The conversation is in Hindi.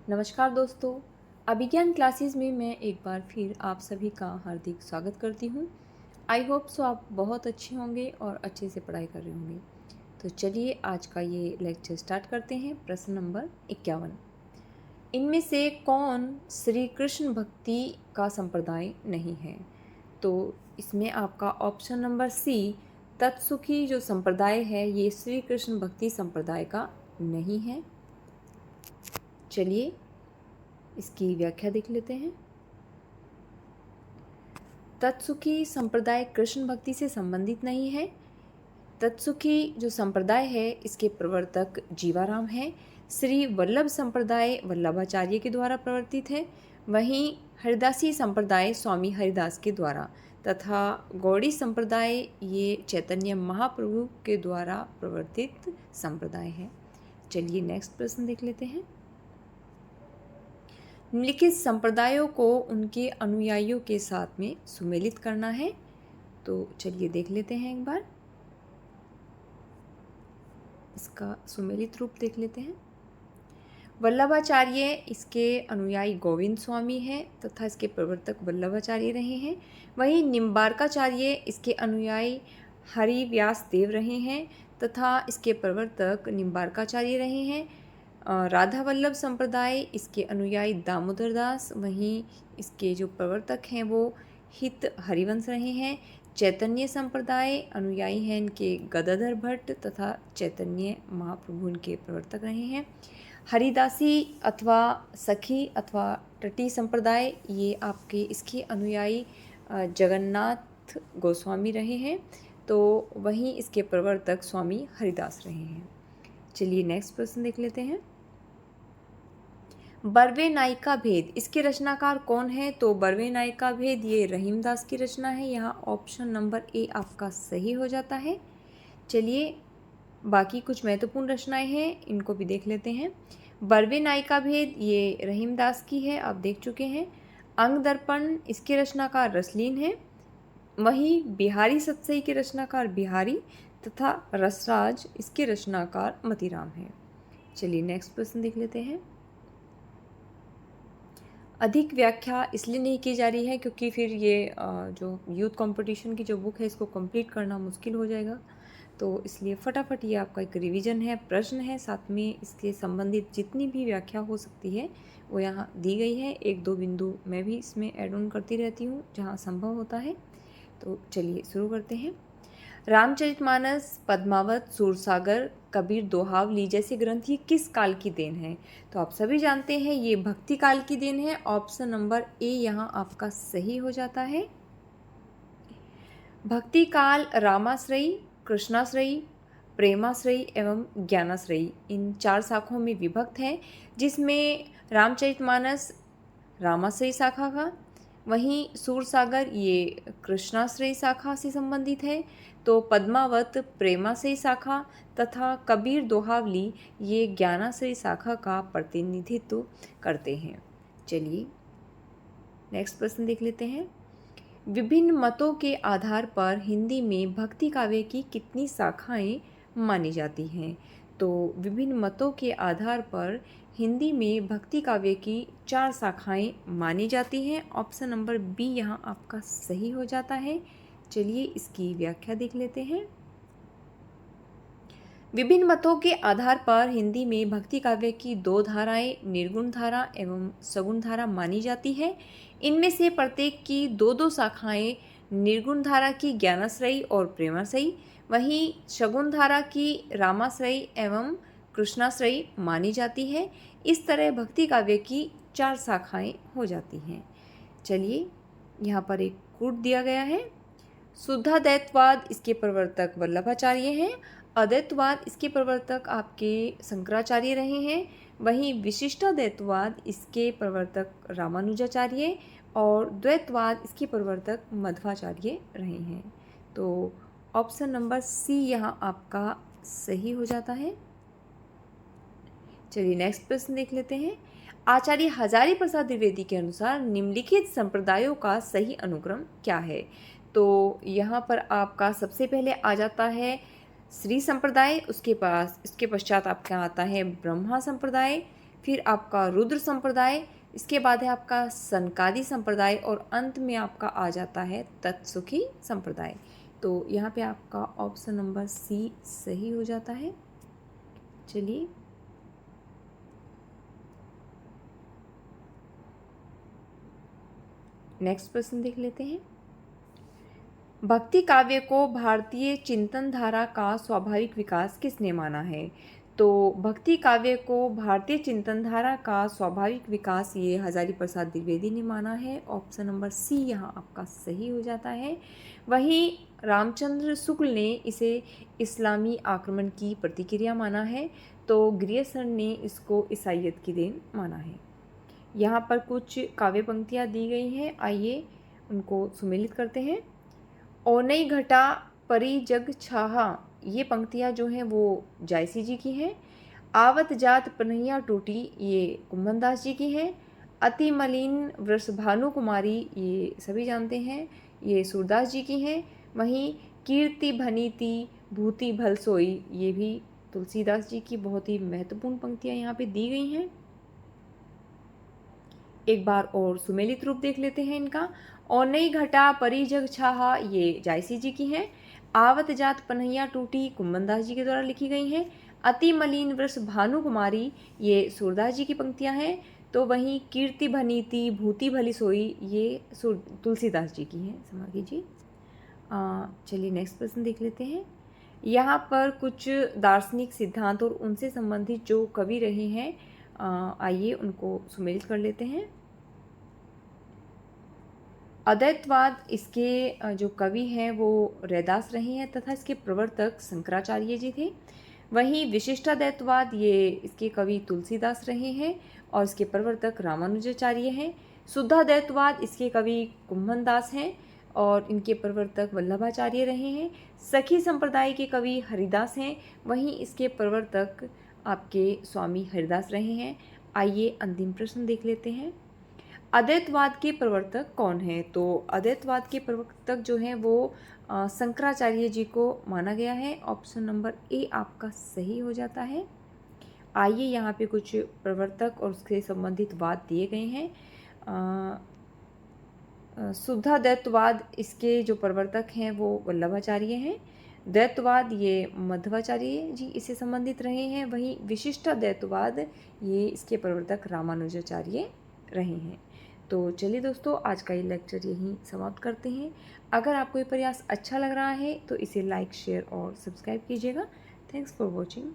नमस्कार दोस्तों, अभिज्ञान क्लासेस में मैं एक बार फिर आप सभी का हार्दिक स्वागत करती हूँ। आई होप सो आप बहुत अच्छे होंगे और अच्छे से पढ़ाई कर रहे होंगे। तो चलिए आज का ये लेक्चर स्टार्ट करते हैं। प्रश्न नंबर 51, इनमें से कौन श्री कृष्ण भक्ति का संप्रदाय नहीं है? तो इसमें आपका ऑप्शन नंबर सी तत्सुखी जो संप्रदाय है ये श्री कृष्ण भक्ति संप्रदाय का नहीं है। चलिए इसकी व्याख्या देख लेते हैं। तत्सुखी संप्रदाय कृष्ण भक्ति से संबंधित नहीं है। तत्सुखी जो संप्रदाय है इसके प्रवर्तक जीवाराम है। श्री वल्लभ संप्रदाय वल्लभाचार्य के द्वारा प्रवर्तित है। वहीं हरिदासी संप्रदाय स्वामी हरिदास के द्वारा तथा गौड़ी संप्रदाय ये चैतन्य महाप्रभु के द्वारा प्रवर्तित संप्रदाय है। चलिए नेक्स्ट प्रश्न देख लेते हैं। निम्नलिखित संप्रदायों को उनके अनुयायियों के साथ में सुमेलित करना है। तो चलिए देख लेते हैं एक बार, इसका सुमेलित रूप देख लेते हैं। वल्लभाचार्य इसके अनुयायी गोविंद स्वामी हैं तथा इसके प्रवर्तक वल्लभाचार्य रहे हैं। वहीं निम्बार्काचार्य इसके अनुयायी हरिव्यास देव रहे हैं तथा इसके प्रवर्तक निम्बार्काचार्य रहे हैं। राधा वल्लभ संप्रदाय इसके अनुयायी दामोदर दास, वहीं इसके जो प्रवर्तक हैं वो हित हरिवंश रहे हैं। चैतन्य संप्रदाय अनुयायी हैं इनके गदाधर भट्ट तथा चैतन्य महाप्रभु इनके प्रवर्तक रहे हैं। हरिदासी अथवा सखी अथवा तटी संप्रदाय ये आपके इसके अनुयायी जगन्नाथ गोस्वामी रहे हैं, तो वहीं इसके प्रवर्तक स्वामी हरिदास रहे हैं। चलिए नेक्स्ट प्रश्न देख लेते हैं। बर्वे नायिका भेद इसके रचनाकार कौन है? तो बर्वे नायिका भेद ये रहीमदास की रचना है। यहाँ ऑप्शन नंबर ए आपका सही हो जाता है। चलिए बाकी कुछ महत्वपूर्ण रचनाएं हैं इनको भी देख लेते हैं। बर्वे नायिका भेद ये रहीमदास की है, आप देख चुके हैं। अंग दर्पण इसके रचनाकार रसलीन है। वहीं बिहारी सतसई के रचनाकार बिहारी तथा रसराज इसके रचनाकार मतीराम है। चलिए नेक्स्ट प्रश्न देख लेते हैं। अधिक व्याख्या इसलिए नहीं की जा रही है क्योंकि फिर ये जो यूथ कंपटीशन की जो बुक है इसको कंप्लीट करना मुश्किल हो जाएगा, तो इसलिए फटाफट ये आपका एक रिवीजन है, प्रश्न है, साथ में इसके संबंधित जितनी भी व्याख्या हो सकती है वो यहाँ दी गई है। एक दो बिंदु मैं भी इसमें ऐड ऑन करती रहती हूँ जहाँ संभव होता है। तो चलिए शुरू करते हैं। रामचरितमानस, पद्मावत, सूरसागर, कबीर दोहावली जैसे ग्रंथ ये किस काल की देन है? तो आप सभी जानते हैं ये भक्ति काल की देन है। ऑप्शन नंबर ए यहाँ आपका सही हो जाता है। भक्ति काल रामाश्रयी, कृष्णाश्रयी, प्रेमाश्रयी एवं ज्ञानाश्रयी इन चार शाखाओं में विभक्त है, जिसमें रामचरितमानस रामाश्रयी शाखा का, वहीं सूरसागर ये कृष्णाश्रयी शाखा से संबंधित है, तो पद्मावत प्रेमाश्रयी शाखा तथा कबीर दोहावली ये ज्ञानाश्रयी शाखा का प्रतिनिधित्व करते हैं। चलिए नेक्स्ट प्रश्न देख लेते हैं। विभिन्न मतों के आधार पर हिंदी में भक्ति काव्य की कितनी शाखाएं मानी जाती हैं? तो विभिन्न मतों के आधार पर हिंदी में भक्ति काव्य की 4 शाखाएं मानी जाती हैं। ऑप्शन नंबर बी यहाँ आपका सही हो जाता है। चलिए इसकी व्याख्या देख लेते हैं। विभिन्न मतों के आधार पर हिंदी में भक्ति काव्य की 2 धाराएं निर्गुण धारा एवं सगुण धारा मानी जाती है। इनमें से प्रत्येक की 2-2 शाखाएं निर्गुण धारा की ज्ञानाश्रयी और प्रेमाश्रयी, वहीं सगुण धारा की रामाश्रयी एवं कृष्णाश्रयी मानी जाती है। इस तरह भक्ति काव्य की 4 शाखाएं हो जाती हैं। चलिए यहाँ पर एक कूट दिया गया है। शुद्धाद्वैतवाद इसके प्रवर्तक वल्लभाचार्य हैं। अद्वैतवाद इसके प्रवर्तक आपके शंकराचार्य रहे हैं। वहीं विशिष्टाद्वैतवाद इसके प्रवर्तक रामानुजाचार्य और द्वैतवाद इसके प्रवर्तक मध्वाचार्य रहे हैं। तो ऑप्शन नंबर सी यहाँ आपका सही हो जाता है। चलिए नेक्स्ट प्रश्न देख लेते हैं। आचार्य हजारी प्रसाद द्विवेदी के अनुसार निम्नलिखित संप्रदायों का सही अनुक्रम क्या है? तो यहाँ पर आपका सबसे पहले आ जाता है श्री संप्रदाय, उसके पास इसके पश्चात आपका आता है ब्रह्मा संप्रदाय, फिर आपका रुद्र संप्रदाय, इसके बाद है आपका सनकादि संप्रदाय और अंत में आपका आ जाता है तत्सुखी संप्रदाय। तो यहाँ पे आपका ऑप्शन नंबर सी सही हो जाता है। चलिए नेक्स्ट प्रश्न देख लेते हैं। भक्ति काव्य को भारतीय चिंतन धारा का स्वाभाविक विकास किसने माना है? तो भक्ति काव्य को भारतीय चिंतन धारा का स्वाभाविक विकास ये हजारी प्रसाद द्विवेदी ने माना है। ऑप्शन नंबर सी यहाँ आपका सही हो जाता है। वहीं रामचंद्र शुक्ल ने इसे इस्लामी आक्रमण की प्रतिक्रिया माना है, तो ग्रियर्सन ने इसको ईसाइयत की देन माना है। यहाँ पर कुछ काव्य पंक्तियाँ दी गई हैं, आइए उनको सुमेलित करते हैं। ओनई घटा परी जग छाहा, ये पंक्तियाँ जो हैं वो जायसी जी की हैं। आवत जात पनैया टूटी, ये कुम्भनदास जी की हैं। अति मलिन वृषभानु कुमारी, ये सभी जानते हैं, ये सूरदास जी की हैं। वहीं कीर्ति भनीति भूति भल सोई, ये भी तुलसीदास जी की बहुत ही महत्वपूर्ण पंक्तियाँ यहाँ पे दी गई हैं। एक बार और सुमेलित रूप देख लेते हैं इनका। ओनई घटा परी जग छाहा, ये जायसी जी की हैं। आवत जात पनैया टूटी, कुम्भनदास जी के द्वारा लिखी गई हैं। अति मलिन वृष भानु कुमारी, ये सूरदास जी की पंक्तियां हैं। तो वहीं कीर्ति भनीति भूति भली सोई, ये तुलसीदास जी की हैं। क्षमा कीजिए। चलिए नेक्स्ट प्रश्न देख लेते हैं। यहाँ पर कुछ दार्शनिक सिद्धांत और उनसे संबंधित जो कवि रहे हैं, आइए उनको सुमेलित कर लेते हैं। अद्वैतवाद, इसके जो कवि हैं वो रैदास रहे हैं तथा इसके प्रवर्तक शंकराचार्य जी थे। वहीं विशिष्टाद्वैतवाद, ये इसके कवि तुलसीदास रहे हैं और इसके प्रवर्तक रामानुजाचार्य हैं। शुद्धाद्वैतवाद, इसके कवि कुम्भनदास हैं और इनके प्रवर्तक वल्लभाचार्य रहे हैं। सखी संप्रदाय के कवि हरिदास हैं, वहीं इसके प्रवर्तक आपके स्वामी हरिदास रहे हैं। आइए अंतिम प्रश्न देख लेते हैं। अद्वैतवाद के प्रवर्तक कौन हैं? तो अद्वैतवाद के प्रवर्तक जो हैं वो शंकराचार्य जी को माना गया है। ऑप्शन नंबर ए आपका सही हो जाता है। आइए यहाँ पे कुछ प्रवर्तक और उससे संबंधित वाद दिए गए हैं। शुद्धाद्वैतवाद, इसके जो प्रवर्तक हैं वो वल्लभाचार्य हैं। द्वैतवाद, ये मध्वाचार्य जी इससे संबंधित रहे हैं। वहीं विशिष्टाद्वैतवाद, ये इसके प्रवर्तक रामानुजाचार्य रहे हैं। तो चलिए दोस्तों, आज का ये लेक्चर यहीं समाप्त करते हैं। अगर आपको ये प्रयास अच्छा लग रहा है तो इसे लाइक, शेयर और सब्सक्राइब कीजिएगा। Thanks for watching.